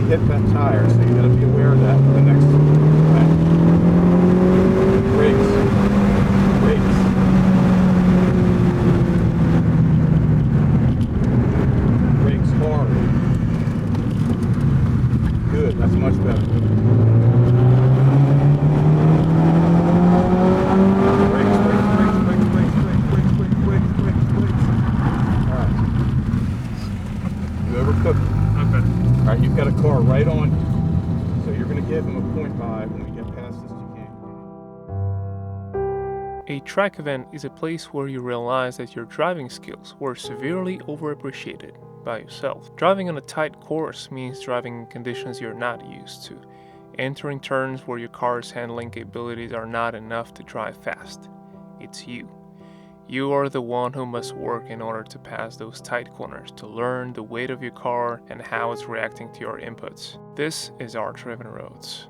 hit that tire, so you got to be aware of that for the next lap. Brakes. Brakes hard. Good, that's much better. Alright, you've got a car right on you, so you're going to give him a 0.5 when we get past this chicane. A track event is a place where you realize that your driving skills were severely overappreciated by yourself. Driving on a tight course means driving in conditions you're not used to, entering turns where your car's handling capabilities are not enough to drive fast. It's you. You are the one who must work in order to pass those tight corners, to learn the weight of your car and how it's reacting to your inputs. This is Art-Driven Roads.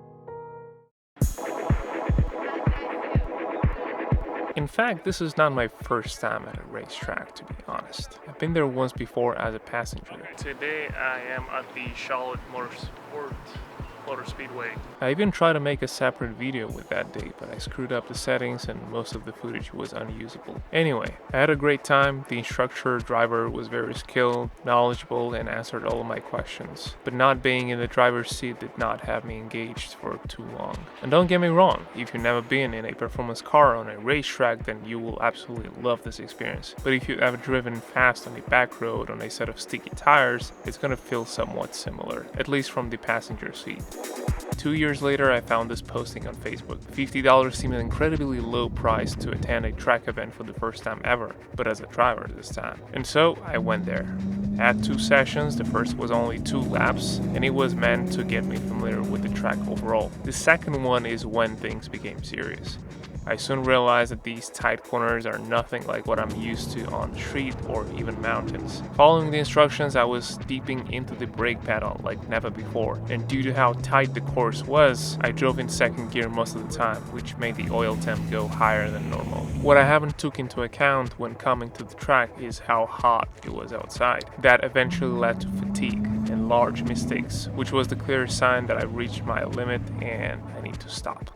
In fact, this is not my first time at a racetrack, to be honest. I've been there once before as a passenger. Today I am at the Charlotte Motor Speedway. I even tried to make a separate video with that day, but I screwed up the settings and most of the footage was unusable. Anyway, I had a great time. The instructor driver was very skilled, knowledgeable, and answered all of my questions. But not being in the driver's seat did not have me engaged for too long. And don't get me wrong, if you've never been in a performance car on a racetrack, then you will absolutely love this experience. But if you've ever driven fast on a back road on a set of sticky tires, it's gonna feel somewhat similar, at least from the passenger seat. 2 years later, I found this posting on Facebook. $50 seemed an incredibly low price to attend a track event for the first time ever, but as a driver this time. And so I went there. I had 2 sessions. The first was only 2 laps, and it was meant to get me familiar with the track overall. The second one is when things became serious. I soon realized that these tight corners are nothing like what I'm used to on street or even mountains. Following the instructions, I was deeping into the brake pedal like never before, and due to how tight the course was, I drove in second gear most of the time, which made the oil temp go higher than normal. What I haven't took into account when coming to the track is how hot it was outside. That eventually led to fatigue and large mistakes, which was the clear sign that I reached my limit and I need to stop.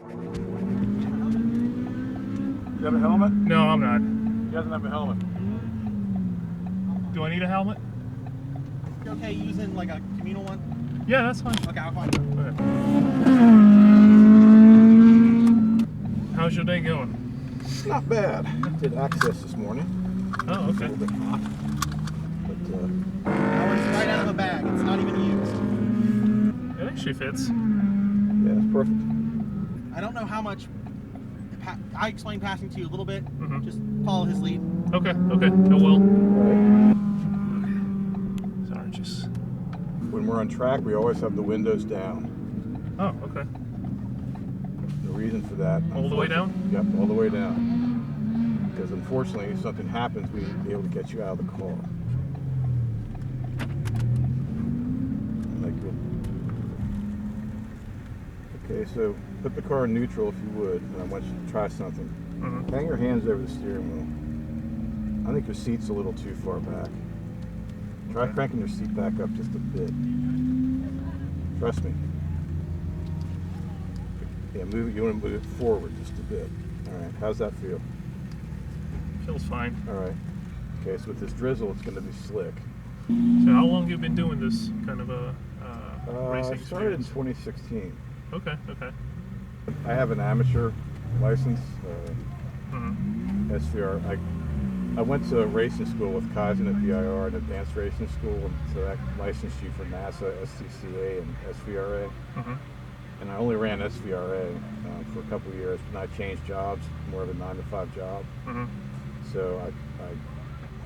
You have a helmet? No, I'm not. He doesn't have a helmet. Do I need a helmet? You okay using like a communal one? Yeah, that's fine. Okay, I'll find it. Okay. How's your day going? Not bad. Did access this morning. Oh, okay. A little bit hot. But, Now it's right out of a bag. It's not even used. It actually fits. yeah, it's perfect. I don't know how much. I explained passing to you a little bit. Mm-hmm. Just follow his lead. Okay, I will. Right. Sorry, just... When we're on track, we always have the windows down. Oh, okay. The reason for that... All the way down? Yep, all the way down. Because unfortunately, if something happens, we need to be able to get you out of the car. Like good. Okay, so put the car in neutral if you would, and I want you to try something. Mm-hmm. Hang your hands over the steering wheel. I think your seat's a little too far back. Try cranking your seat back up just a bit. Trust me. Yeah, move it. You want to move it forward just a bit. All right. How's that feel? Feels fine. All right. Okay. So with this drizzle, it's going to be slick. So how long have you been doing this kind of a racing I started in experience? 2016. Okay. I have an amateur license, Mm-hmm. SVR. I went to racing school with Kaizen at VIR, an advanced racing school, and so that licensed you for NASA, STCA, and SVRA. Mm-hmm. And I only ran SVRA for a couple of years, and I changed jobs, more of a 9-to-5 job. Mm-hmm. So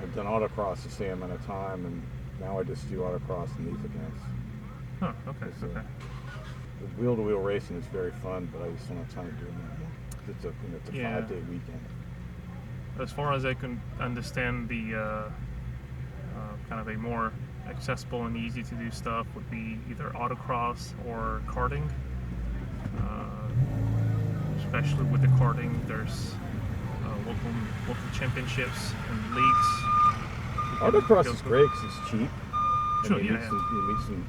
I've done autocross the same amount of time, and now I just do autocross in these events. Huh, okay. The wheel-to-wheel racing is very fun, but I just don't have time to do it anymore. It's a 5-day weekend. As far as I can understand, the kind of a more accessible and easy to do stuff would be either autocross or karting. Especially with the karting, there's local championships and leagues. Autocross is great because it's cheap. Sure, and yeah. you meet some,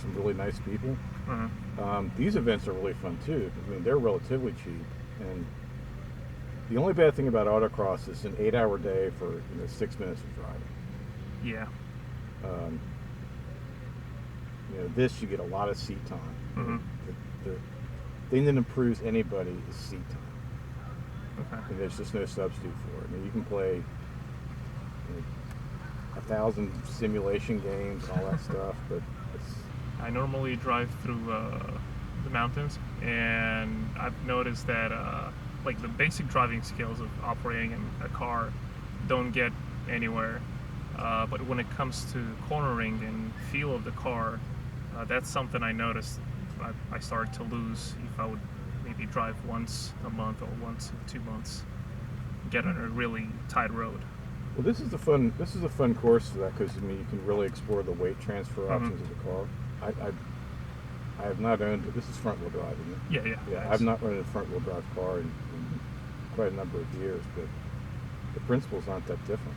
some really nice people. Mm-hmm. These events are really fun too. I mean, they're relatively cheap, and the only bad thing about autocross is an 8-hour day for 6 minutes of driving. Yeah. Um, this you get a lot of seat time. Mm-hmm. The thing that improves anybody is seat time. Okay. And there's just no substitute for it. I mean, you can play 1,000 simulation games and all that stuff, but I normally drive through the mountains, and I've noticed that like the basic driving skills of operating a car don't get anywhere. But when it comes to cornering and feel of the car, that's something I noticed I started to lose if I would maybe drive once a month or once in 2 months, get on a really tight road. well, this is a fun course for that because you can really explore the weight transfer options of the car. I have not owned it. This is front wheel drive, isn't it? Yeah. Yeah, I've not run a front wheel drive car in quite a number of years, but the principles aren't that different.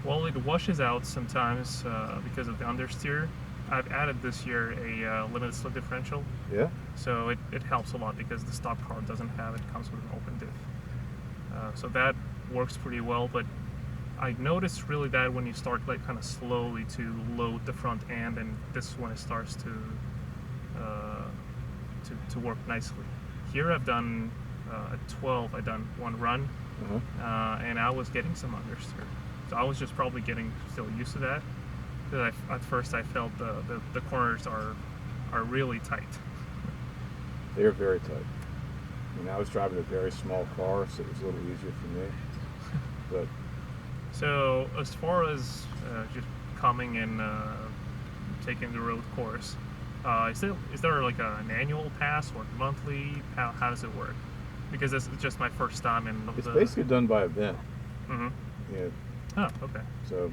Well, it washes out sometimes because of the understeer. I've added this year a limited slip differential, Yeah. so it helps a lot because the stock car doesn't have it. Comes with an open diff, so that works pretty well. But I noticed really that when you start like kind of slowly to load the front end, and this is when it starts to work nicely. Here I've done at 12. I've done one run, and I was getting some understeer. So I was just probably getting still used to that. Because at first I felt the corners are really tight. They're very tight. I mean, I was driving a very small car, so it was a little easier for me. But so as far as just coming and taking the road course, is there like an annual pass or monthly? How does it work? Because this is just my first time in. It's basically done by event. Mm-hmm. Oh, okay. So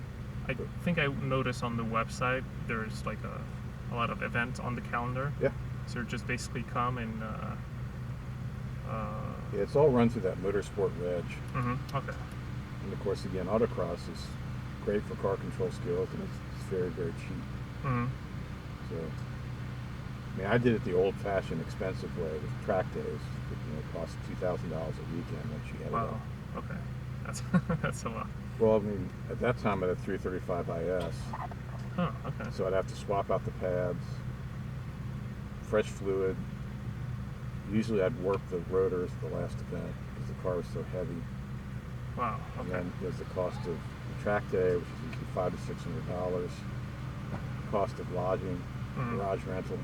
I think I noticed on the website there's like a lot of events on the calendar. Yeah. So just basically come and. Yeah, it's all run through that motorsport reg. Okay. And of course, again, autocross is great for car control skills, and it's very, very cheap. So, I mean, I did it the old-fashioned, expensive way with track days. It cost $2,000 a weekend once you had it Wow. all. Okay. That's a lot. Well, I mean, at that time I had a 335 IS. Oh, okay. So I'd have to swap out the pads, fresh fluid. Usually I'd warp the rotors at the last event because the car was so heavy. Wow. And Okay. then there's the cost of the track day, which is usually $500 to $600. Cost of lodging, garage rental,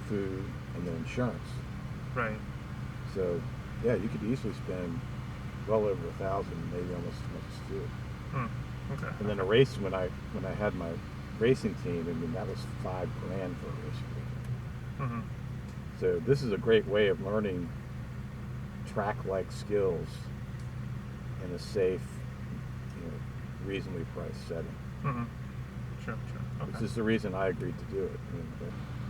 food, and then insurance. Right. So, yeah, you could easily spend well over $1,000, maybe almost as much as fuel. Okay. And then a race when I had my racing team, I mean that was $5,000 for a racing weekend. So this is a great way of learning track-like skills in a safe, reasonably priced setting. Sure. Okay. Which is the reason I agreed to do it. I mean,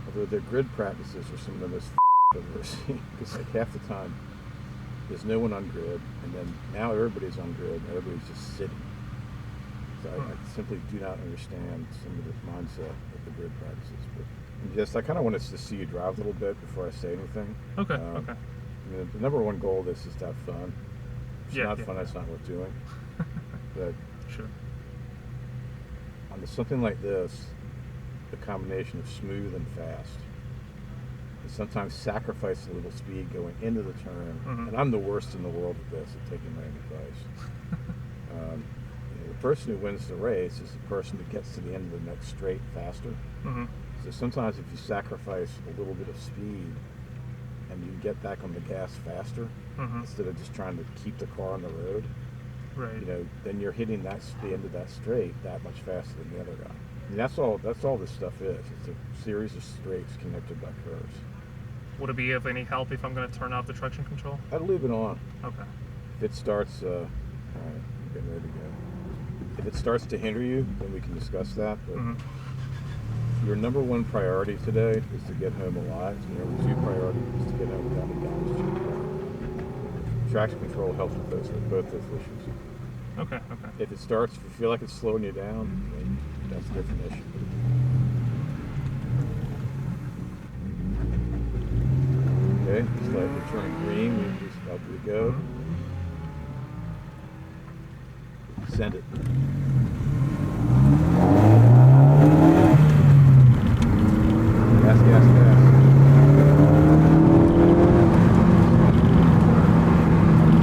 although their grid practices are some of the most I've ever seen, because like half the time there's no one on grid, and then now everybody's on grid and everybody's just sitting. So I simply do not understand some of the mindset of the grid practices. But yes, I kind of wanted to see you drive a little bit before I say anything. Okay. I mean, the number one goal of this is to have fun. If it's not fun, it's not worth doing. But sure. On something like this, the combination of smooth and fast, and sometimes sacrifice a little speed going into the turn. And I'm the worst in the world at this, at taking my own advice. The person who wins the race is the person that gets to the end of the next straight faster. So sometimes if you sacrifice a little bit of speed and you get back on the gas faster, instead of just trying to keep the car on the road, right. Then you're hitting the end of that straight that much faster than the other guy. I mean, that's all this stuff is. It's a series of straights connected by curves. Would it be of any help if I'm going to turn off the traction control? I'd leave it on. Okay. If it starts, all right, I'm getting ready to go. If it starts to hinder you, then we can discuss that. But your number one priority today is to get home alive. Your number two priority is to get home without a damage to your car. Traction control helps with both those issues. Okay, okay. If it starts, if you feel like it's slowing you down, then that's a different issue. Okay, just let it turn green. We're just about to go. Send it. Gas, gas, gas.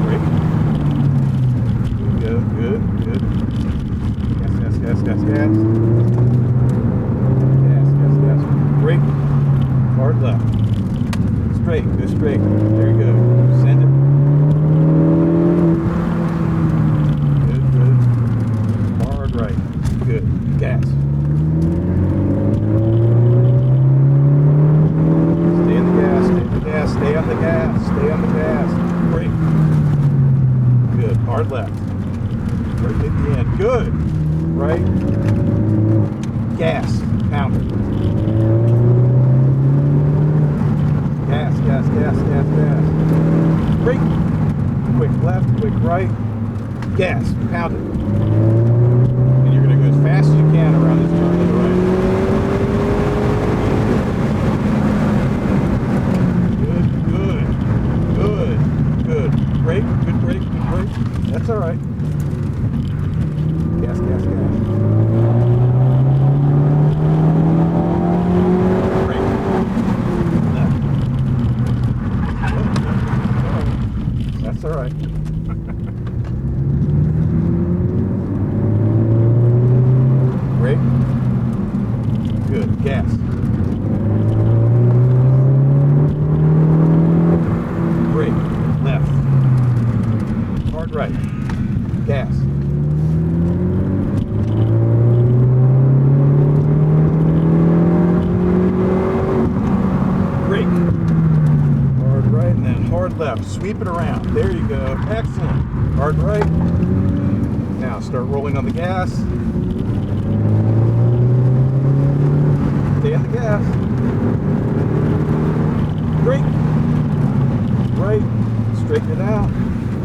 Brake. Good, good, good. Gas, gas, gas, gas, gas. Gas, gas, gas. Brake. Hard left. Straight, go straight. There you go. Send it. Good, good. Hard right. Good. Gas. Stay in the gas, stay in the gas, stay on the gas, stay on the gas. Brake. Good. Hard left. Right at the end. Good. Right. Gas. Pound it. Gas, gas, gas, gas, gas. Brake. Quick left, quick right. Gas. Pound it. And you're going to go as fast as you can around this turn to the right. Good, good, good, good. Brake, good brake, good brake. That's all right. Gas, gas, gas. Brake. Left. That's all right. Brake. Good. Gas. Brake. Left. Hard right. Gas. Brake. Hard right and then hard left. Sweep it around. There you go. Excellent. Hard right. Now start rolling on the gas. Stay on the gas. Brake. Right. Straighten it out.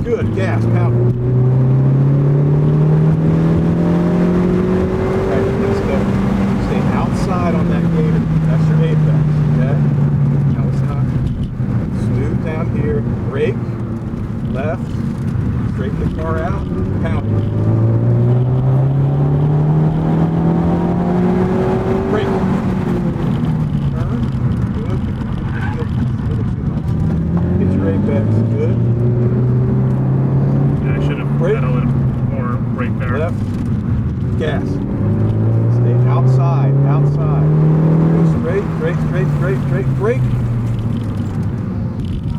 Good. Gas. Pound it. Okay, let's go. Stay outside on that gator. That's your apex. Okay? Now it's not. Smooth down here. Brake. Left. Straighten the car out. Pound it. Brake. Turn. Good. Good. A little too much. Get your apex. Good. Yeah, I should have Brake. had a little more brake there. Left. Gas. Stay outside. Outside. Go straight, straight, straight, straight, straight. Brake.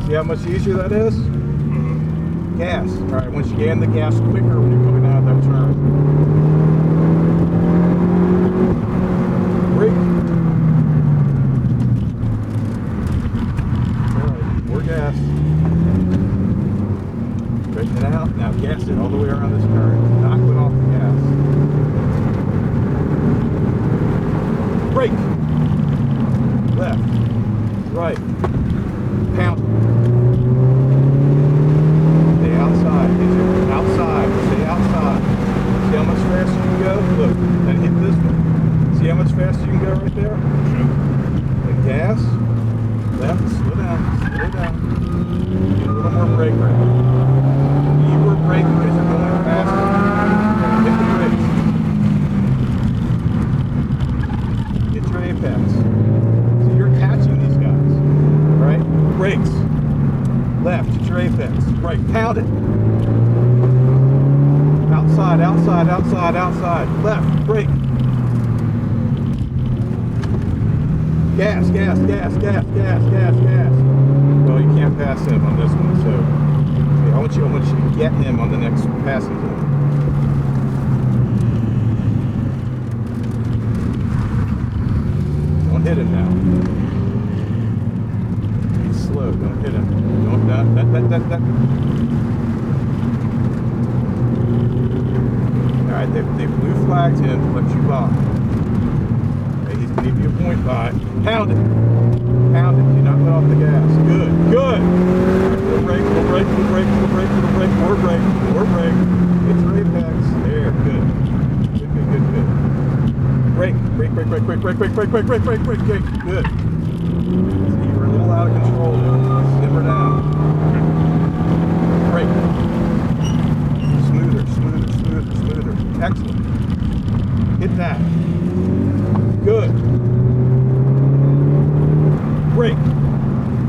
See how much easier that is? Mhm. Gas. All right, once you get in the gas quicker when you're coming out of that turn. Brake. All right, more gas. Straighten it out. Now gas it all the way around this turn. Not going off the gas. Brake. Left. Right. Pound. Stay outside. Outside. Stay outside. See how much faster you can go? Look, and hit this one. See how much faster you can go right there? Sure. And gas. Left. Slow down. Slow down. Get a little more brake right now. You need more brake because you're going faster. Hit the brakes. Get your apex. So you're catching these guys. Right? Brakes. Left. Get your apex. Right. Pound it. Outside, outside, outside, outside. Left. Brake. Gas, gas, gas, gas, gas, gas, gas. Well, you can't pass him on this one, so I want you to get him on the next passing zone. Don't hit him now. Be slow. Don't hit him. Don't that. All right, they blue flagged him. Let you by. Okay, he's gonna give you a point by. Pound it. Pound it. Do not let off the gas. Good. Good. brake, little brake, little brake, little brake, little brake, more brake, more brake. Hit your apex. There, good. Good, good, good, good. Brake, brake, brake, brake, brake, brake, brake, brake, brake, brake, brake, brake, brake. Good. See, you were a little out of control there. Simmer down. Brake. Smoother, smoother, smoother, smoother. Excellent. Hit that. Good. Brake.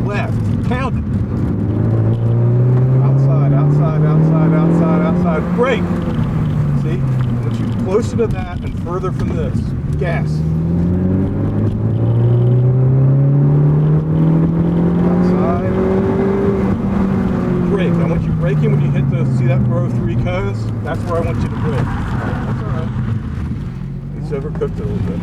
Left. Pound it. Outside, outside, outside, outside, outside. Brake. See? I want you closer to that and further from this. Gas. Outside. Brake. I want you braking when you hit the, see that row of 3 cones? That's where I want you to brake. Alright, that's alright. It's overcooked it a little bit.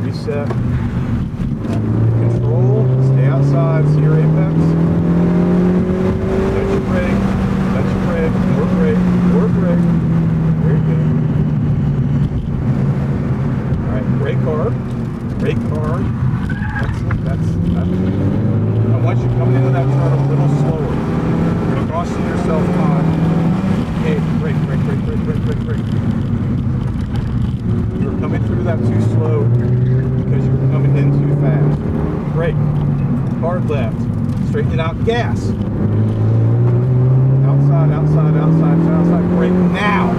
Reset. Control. Stay outside. See your apex. Touch your brake. Touch your brake. More brake. More brake. Very good. Alright, brake hard. Brake hard. Excellent. That's it. I want you coming into that turn a little slower. You're costing yourself time. Okay, brake, brake, brake, brake, brake, brake, brake. You were coming through that too slow because you were coming in too fast. Brake. Hard left. Straighten it out. Gas. Outside, outside, outside, outside. Brake now.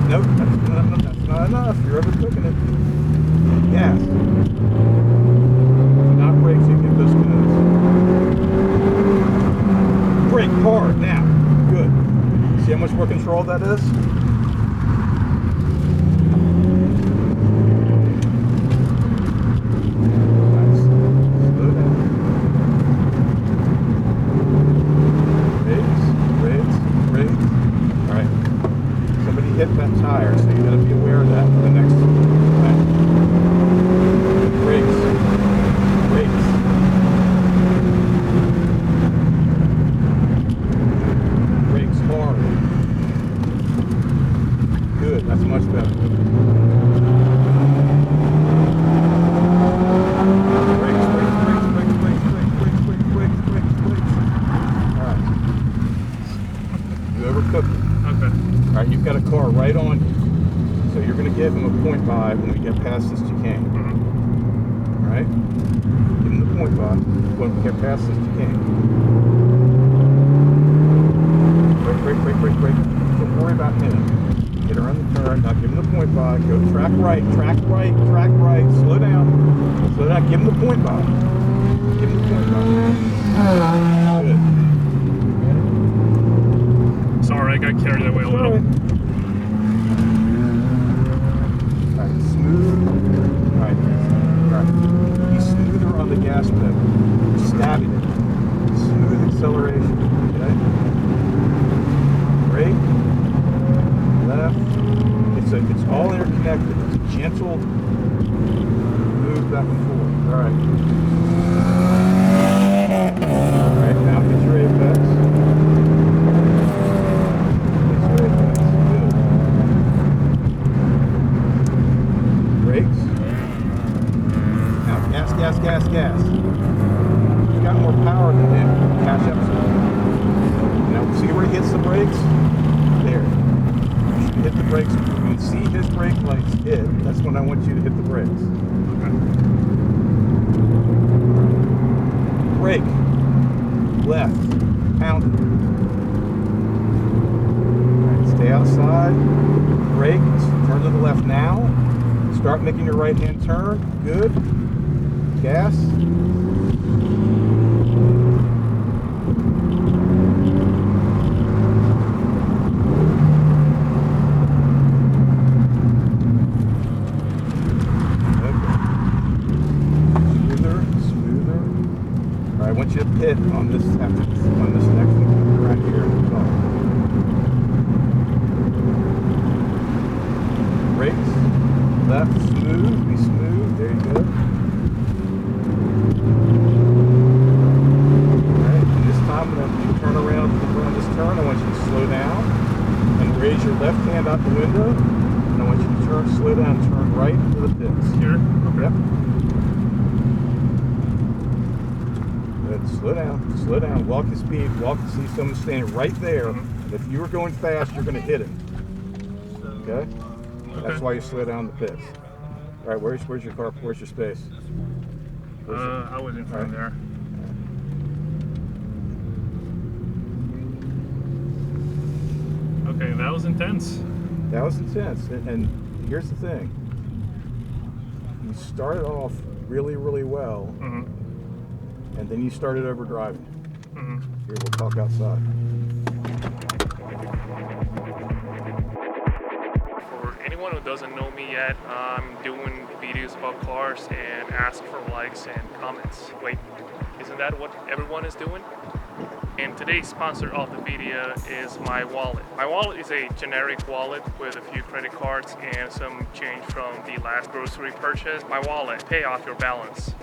Nope, that's not enough. You're overcooking it. Gas. Do not brake till you get those cones. Brake hard now. Good. See how much more control that is? Hit that tire, so you got to be aware of that for the next time. Brakes. Brakes. Brakes hard. Good, that's much better. Brakes, brakes, brakes, brakes, brakes, brakes, brakes, brakes, brakes, brakes. Alright. You overcooked it. Okay. Alright, you've got a car right on you. So you're going to give him a 0.5 when we get past this chicane. Alright? Give him the 0.5 when we get past this chicane. Brake, brake, brake, brake, brake. Don't worry about him. Get around the turn. Now give him the 0.5. Go track right, track right, track right. Slow down. Slow down. Give him the 0.5. Give him the 0.5. Good. Sorry, I got carried away a little. Alright, smooth. Alright. Be smoother on the gas pedal. Stabbing it. Smooth acceleration. Okay? Brake. Left. It's all interconnected. It's a gentle move back and forth. Alright. Alright, now hit your apex. Gas, gas, gas. You got more power than him. Catch up to him. Now, see where he hits the brakes? There. You should hit the brakes. You can see his brake lights hit. That's when I want you to hit the brakes. Brake. Left. Pound it. Alright, stay outside. Brake. Turn to the left now. Start making your right hand turn. Good. Gas. I want you to pit on this next one right here. Brakes, left, smooth, be smooth. There you go. Alright, and this time when you turn around this turn, I want you to slow down. hand out the window, and I want you to slow down, turn right into the pits. Here? Okay. Yep. Good. Slow down, walk the speed, see someone standing right there. And if you were going fast, you're gonna hit him. Okay? That's why you slow down the pits. All right, where's your car, where's your space? I was in front there. Okay, that was intense. That was intense, and here's the thing. You started off really, really well, and then you started over driving. Here, we'll talk outside. For anyone who doesn't know me yet, I'm doing videos about cars and ask for likes and comments. Wait, isn't that what everyone is doing? And today's sponsor of the video is my wallet. My wallet is a generic wallet with a few credit cards and some change from the last grocery purchase. My wallet, pay off your balance.